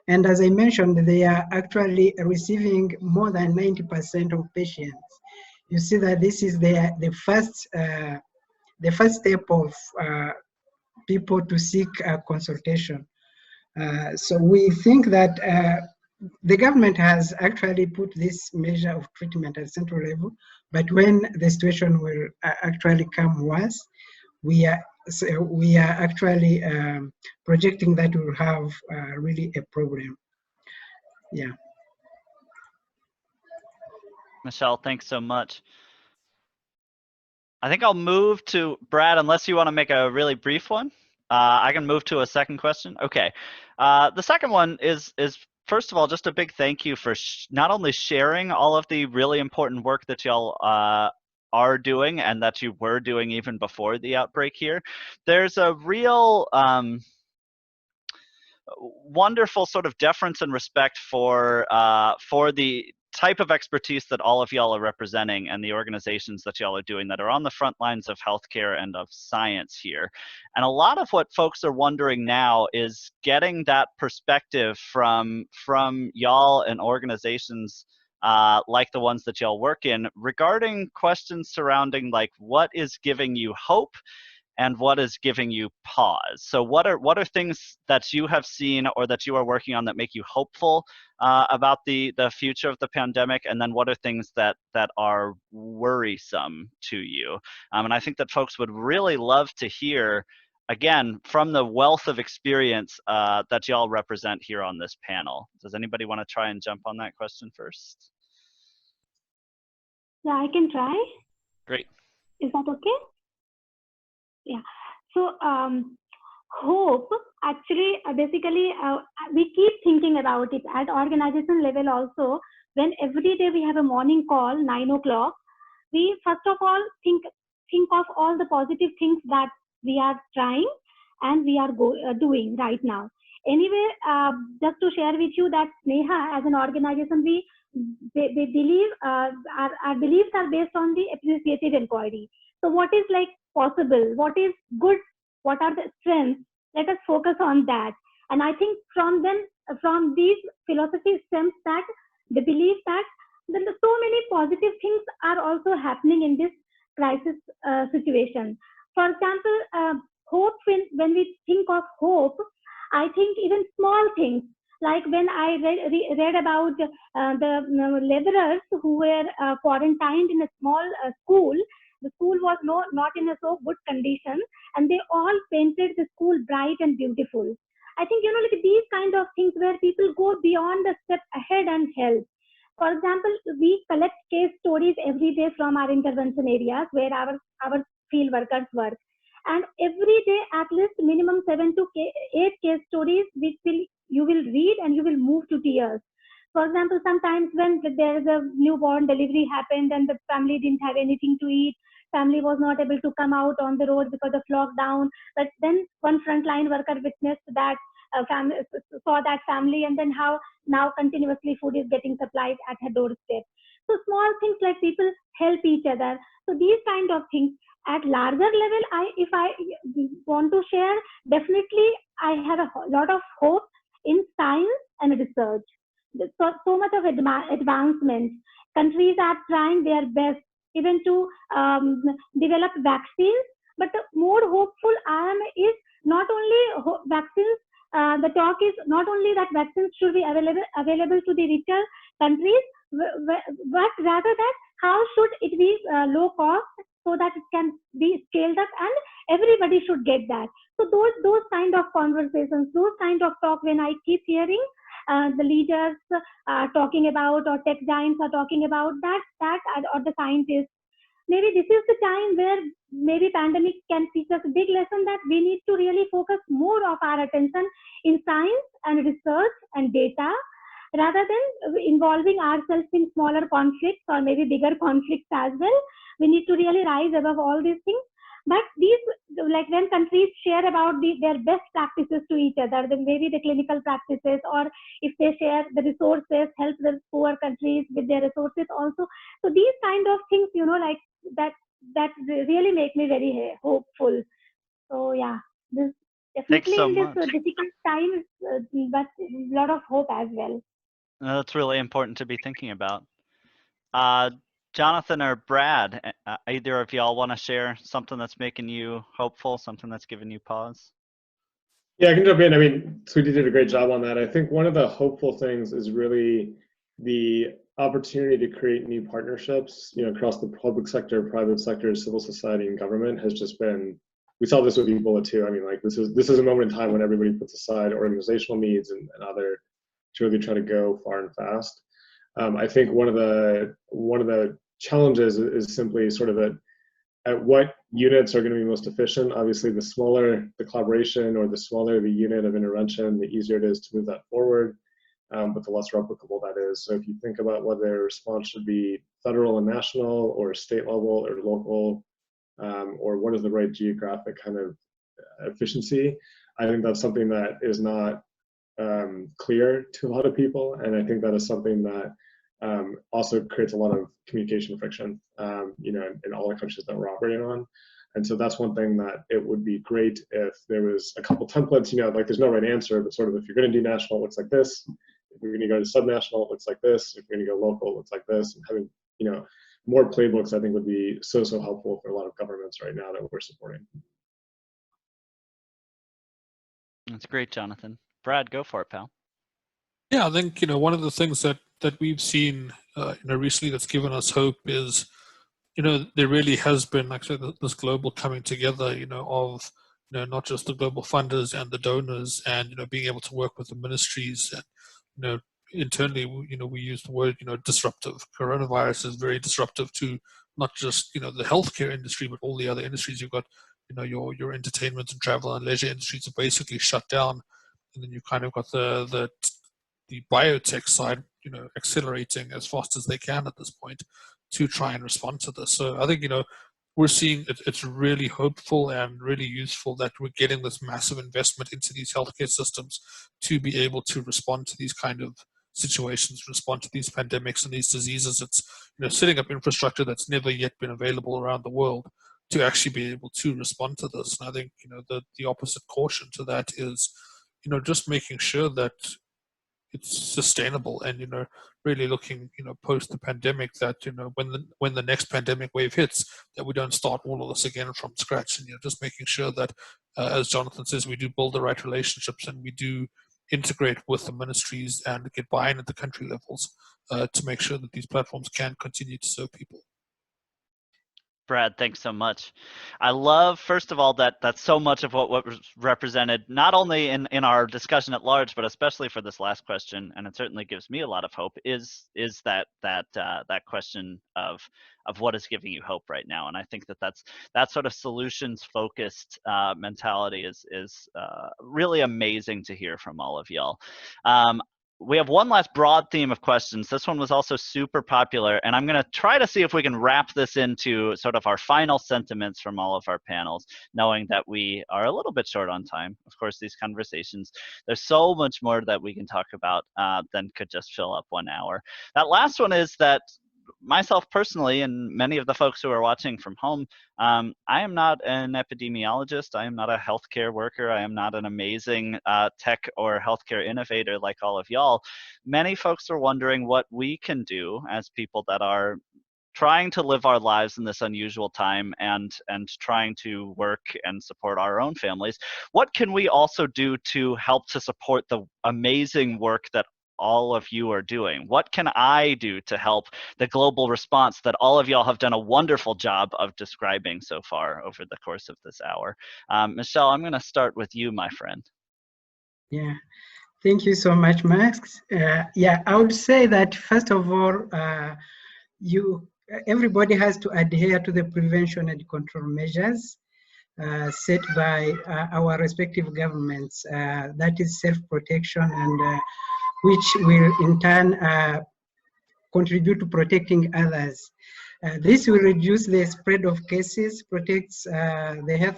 [SPEAKER 4] And as I mentioned, they are actually receiving more than 90% of patients. You see that this is the first step of people to seek consultation. So we think that the government has actually put this measure of treatment at central level, but when the situation will actually come worse, we are actually projecting that we'll have really a problem. Yeah.
[SPEAKER 1] Michelle, thanks so much. I think I'll move to Brad, unless you want to make a really brief one. I can move to a second question. Okay. The second one is first of all, just a big thank you for not only sharing all of the really important work that y'all are doing and that you were doing even before the outbreak here. There's a real wonderful sort of deference and respect for the type of expertise that all of y'all are representing and the organizations that y'all are doing that are on the front lines of healthcare and of science here. And a lot of what folks are wondering now is getting that perspective from y'all and organizations like the ones that y'all work in regarding questions surrounding like what is giving you hope and what is giving you pause. So what are things that you have seen or that you are working on that make you hopeful about the future of the pandemic, and then what are things that are worrisome to you? And I think that folks would really love to hear, again, from the wealth of experience that y'all represent here on this panel. Does anybody want to try and jump on that question first?
[SPEAKER 5] Yeah, I can try.
[SPEAKER 1] Great.
[SPEAKER 5] Is that okay? Yeah. So hope, actually, basically, we keep thinking about it at organization level also. When every day we have a morning call, 9 o'clock, we first of all think of all the positive things that we are trying and we are doing right now. Anyway, just to share with you that Sneha, as an organization, we believe our beliefs are based on the appreciative inquiry. So what is like possible? What is good? What are the strengths? Let us focus on that. And I think from these philosophy stems that the belief that then so many positive things are also happening in this crisis situation. For example, hope, when we think of hope, I think even small things, like when I read about the laborers who were quarantined in a small school. The school was not in a so good condition, and they all painted the school bright and beautiful. I think, like these kind of things where people go beyond the step ahead and help. For example, we collect case stories every day from our intervention areas where our field workers work. And every day, at least minimum 7 to 8 case stories, which you will read and you will move to tears. For example, sometimes when there is a newborn delivery happened and the family didn't have anything to eat, family was not able to come out on the road because of lockdown. But then one frontline worker witnessed that saw that family, and then how now continuously food is getting supplied at her doorstep. So small things like people help each other. So these kind of things. At larger level, if I want to share, definitely I have a lot of hope in science and research. So much of advancement. Countries are trying their best even to develop vaccines. But the more hopeful I am is not only vaccines. The talk is not only that vaccines should be available to the richer countries, but rather that how should it be low cost so that it can be scaled up and everybody should get that. So those kind of conversations, those kind of talk, when I keep hearing the leaders talking about, or tech giants are talking about that or the scientists, maybe this is the time where maybe pandemic can teach us a big lesson that we need to really focus more of our attention in science and research and data, rather than involving ourselves in smaller conflicts or maybe bigger conflicts as well. We need to really rise above all these things. But these, like when countries share about their best practices to each other, then maybe the clinical practices, or if they share the resources, help the poor countries with their resources also. So these kind of things, like that really make me very hopeful. So yeah, this definitely in this difficult times, but a lot of hope as well.
[SPEAKER 1] That's really important to be thinking about. Jonathan or Brad, either of y'all want to share something that's making you hopeful, something that's giving you pause?
[SPEAKER 7] Yeah, I can jump in. I mean, Sweetie did a great job on that. I think one of the hopeful things is really the opportunity to create new partnerships, across the public sector, private sector, civil society, and government has just been, we saw this with Ebola too. I mean, like this is a moment in time when everybody puts aside organizational needs and other to really try to go far and fast. I think one of the challenges is simply sort of at what units are going to be most efficient. Obviously, the smaller the collaboration or the smaller the unit of intervention, the easier it is to move that forward, but the less replicable that is. So if you think about whether response should be federal and national, or state level or local, or what is the right geographic kind of efficiency, I think that's something that is not clear to a lot of people, and I think that is something that also creates a lot of communication friction, in all the countries that we're operating on. And so that's one thing that it would be great if there was a couple templates, like there's no right answer, but sort of if you're going to do national, it looks like this. If you're going to go to subnational, it looks like this. If you're going to go local, it looks like this. And having, more playbooks, I think would be so helpful for a lot of governments right now that we're supporting.
[SPEAKER 1] That's great, Jonathan. Brad, go for it, pal.
[SPEAKER 6] Yeah, I think one of the things that we've seen recently that's given us hope is there really has been actually this global coming together of not just the global funders and the donors, and being able to work with the ministries and internally, we use the word, disruptive. Coronavirus is very disruptive to not just, the healthcare industry, but all the other industries. You've got, your entertainment and travel and leisure industries are basically shut down. And then you kind of got the biotech side, accelerating as fast as they can at this point to try and respond to this. So I think, we're seeing it's really hopeful and really useful that we're getting this massive investment into these healthcare systems to be able to respond to these kind of situations, respond to these pandemics and these diseases. It's, setting up infrastructure that's never yet been available around the world to actually be able to respond to this. And I think, the opposite caution to that is, just making sure that it's sustainable and, really looking, post the pandemic that, when the next pandemic wave hits, that we don't start all of this again from scratch. And, just making sure that, as Jonathan says, we do build the right relationships and we do integrate with the ministries and get buy-in at the country levels to make sure that these platforms can continue to serve people.
[SPEAKER 1] Brad, thanks so much. I love, first of all, that so much of what was represented, not only in our discussion at large, but especially for this last question, and it certainly gives me a lot of hope, is that question of what is giving you hope right now. And I think that sort of solutions focused mentality is really amazing to hear from all of y'all. We have one last broad theme of questions. This one was also super popular, and I'm going to try to see if we can wrap this into sort of our final sentiments from all of our panels, knowing that we are a little bit short on time. Of course, these conversations, there's so much more that we can talk about than could just fill up 1 hour. That last one is that myself personally, and many of the folks who are watching from home, I am not an epidemiologist. I am not a healthcare worker. I am not an amazing tech or healthcare innovator like all of y'all. Many folks are wondering what we can do as people that are trying to live our lives in this unusual time and trying to work and support our own families. What can we also do to help to support the amazing work that all of you are doing? What can I do to help the global response that all of y'all have done a wonderful job of describing so far over the course of this hour? Michelle, I'm going to start with you, my friend.
[SPEAKER 4] Yeah, thank you so much, Max. Yeah, I would say that first of all, everybody has to adhere to the prevention and control measures set by our respective governments. That is self-protection, and which will in turn contribute to protecting others. This will reduce the spread of cases, protects the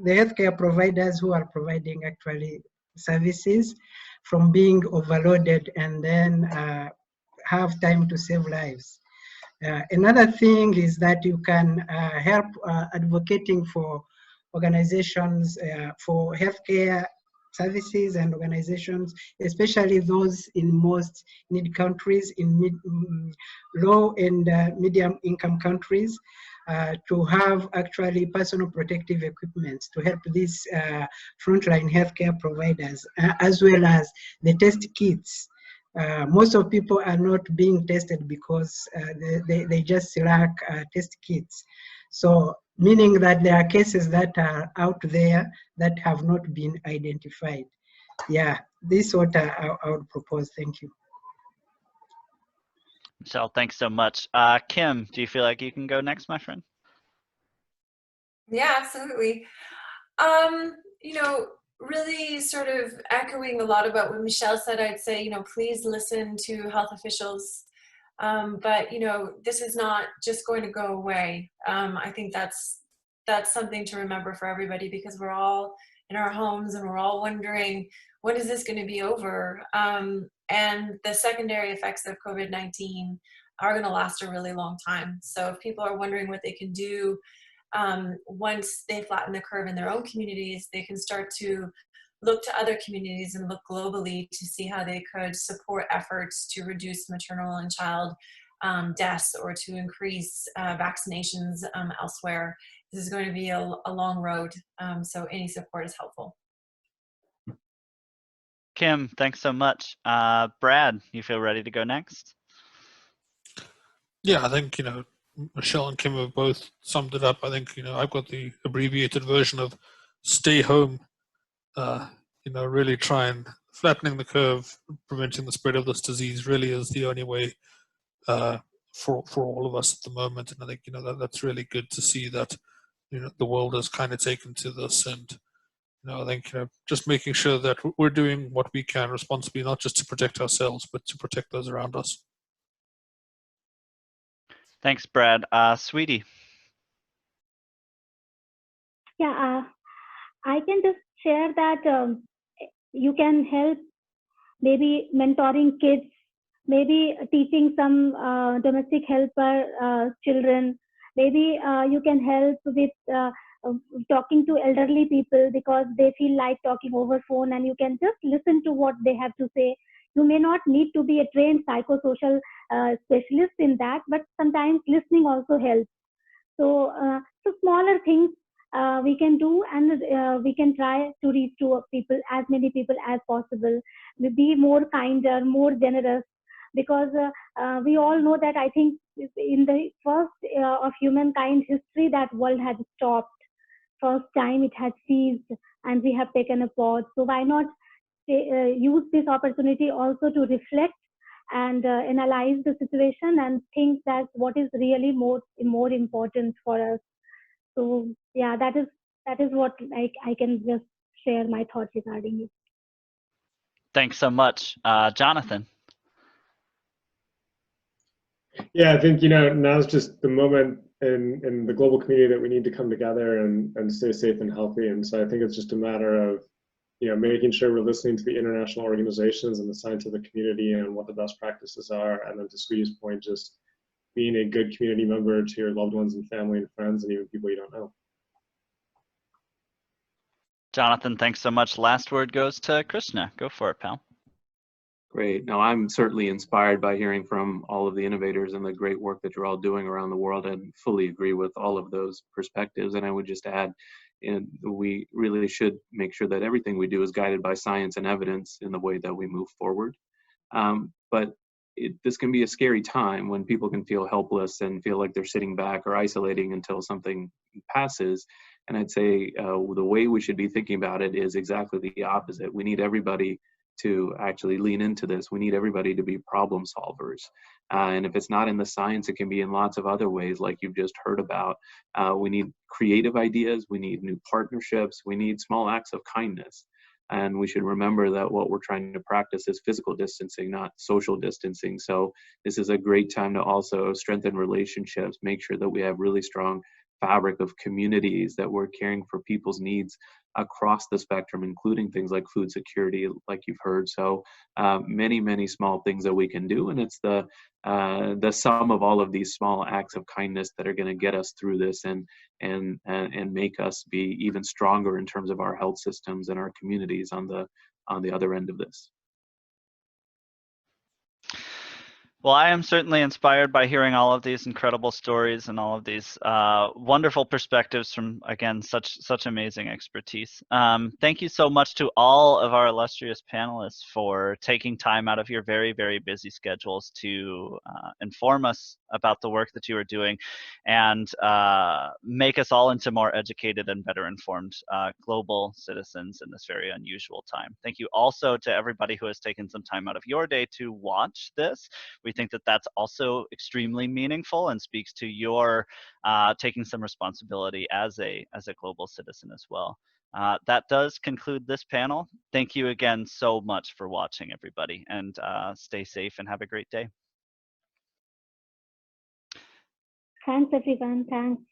[SPEAKER 4] healthcare providers who are providing actually services from being overloaded and then have time to save lives. Another thing is that you can help advocating for organizations for healthcare services and organizations, especially those in most need countries, in low and medium income countries, to have actually personal protective equipment to help these frontline healthcare providers, as well as the test kits. Most of people are not being tested because they just lack test kits. So meaning that there are cases that are out there that have not been identified. Yeah, this is what I would propose. Thank you.
[SPEAKER 1] Michelle, thanks so much. Kim, do you feel like you can go next, my friend?
[SPEAKER 3] Yeah, absolutely. Really sort of echoing a lot about what Michelle said, I'd say, please listen to health officials. But, this is not just going to go away. I think that's something to remember for everybody, because we're all in our homes and we're all wondering, when is this going to be over? And the secondary effects of COVID-19 are going to last a really long time. So if people are wondering what they can do, once they flatten the curve in their own communities, they can start to look to other communities and look globally to see how they could support efforts to reduce maternal and child deaths, or to increase vaccinations elsewhere. This is going to be a long road, so any support is helpful.
[SPEAKER 1] Kim, thanks so much. Brad, you feel ready to go next?
[SPEAKER 6] Yeah, I think, Michelle and Kim have both summed it up. I think, I've got the abbreviated version of stay home, really try and flattening the curve, preventing the spread of this disease really is the only way for all of us at the moment. And I think, that's really good to see that, the world has kind of taken to this. And, I think, just making sure that we're doing what we can responsibly, not just to protect ourselves, but to protect those around us.
[SPEAKER 1] Thanks, Brad. Sweetie.
[SPEAKER 5] Yeah, I can just share that you can help maybe mentoring kids, maybe teaching some domestic helper children. Maybe you can help with talking to elderly people because they feel like talking over phone, and you can just listen to what they have to say. You may not need to be a trained psychosocial specialist in that, but sometimes listening also helps. So, so smaller things we can do, and we can try to reach to people, as many people as possible. We be more kinder, more generous, because we all know that I think in the first of humankind history, that world had stopped. First time it had ceased, and we have taken a pause. So why not use this opportunity also to reflect and analyze the situation and think that what is really more important for us. So yeah, that is what I can just share my thoughts regarding it.
[SPEAKER 1] Thanks so much. Jonathan.
[SPEAKER 7] Yeah, I think, now's just the moment in the global community that we need to come together and stay safe and healthy. And so I think it's just a matter of, making sure we're listening to the international organizations and the scientific community and what the best practices are. And then to Sweetie's point, just being a good community member to your loved ones and family and friends and even people you don't know.
[SPEAKER 1] Jonathan, thanks so much. Last word goes to Krishna. Go for it, pal.
[SPEAKER 2] Great. Now, I'm certainly inspired by hearing from all of the innovators and the great work that you're all doing around the world, and fully agree with all of those perspectives. And I would just add, we really should make sure that everything we do is guided by science and evidence in the way that we move forward. But this can be a scary time when people can feel helpless and feel like they're sitting back or isolating until something passes. And I'd say the way we should be thinking about it is exactly the opposite. We need everybody to actually lean into this. We need everybody to be problem solvers. And if it's not in the science, it can be in lots of other ways, like you've just heard about. We need creative ideas. We need new partnerships. We need small acts of kindness. And we should remember that what we're trying to practice is physical distancing, not social distancing. So this is a great time to also strengthen relationships, make sure that we have really strong fabric of communities, that we're caring for people's needs across the spectrum, including things like food security, like you've heard. So many small things that we can do, and it's the sum of all of these small acts of kindness that are going to get us through this and make us be even stronger in terms of our health systems and our communities on the other end of this.
[SPEAKER 1] Well, I am certainly inspired by hearing all of these incredible stories and all of these wonderful perspectives from, again, such amazing expertise. Thank you so much to all of our illustrious panelists for taking time out of your very, very busy schedules to inform us about the work that you are doing and make us all into more educated and better informed global citizens in this very unusual time. Thank you also to everybody who has taken some time out of your day to watch this. We think that that's also extremely meaningful and speaks to your taking some responsibility as a global citizen as well. That does conclude this panel. Thank you again so much for watching, everybody, and stay safe and have a great day.
[SPEAKER 5] Thanks, everyone. Thanks.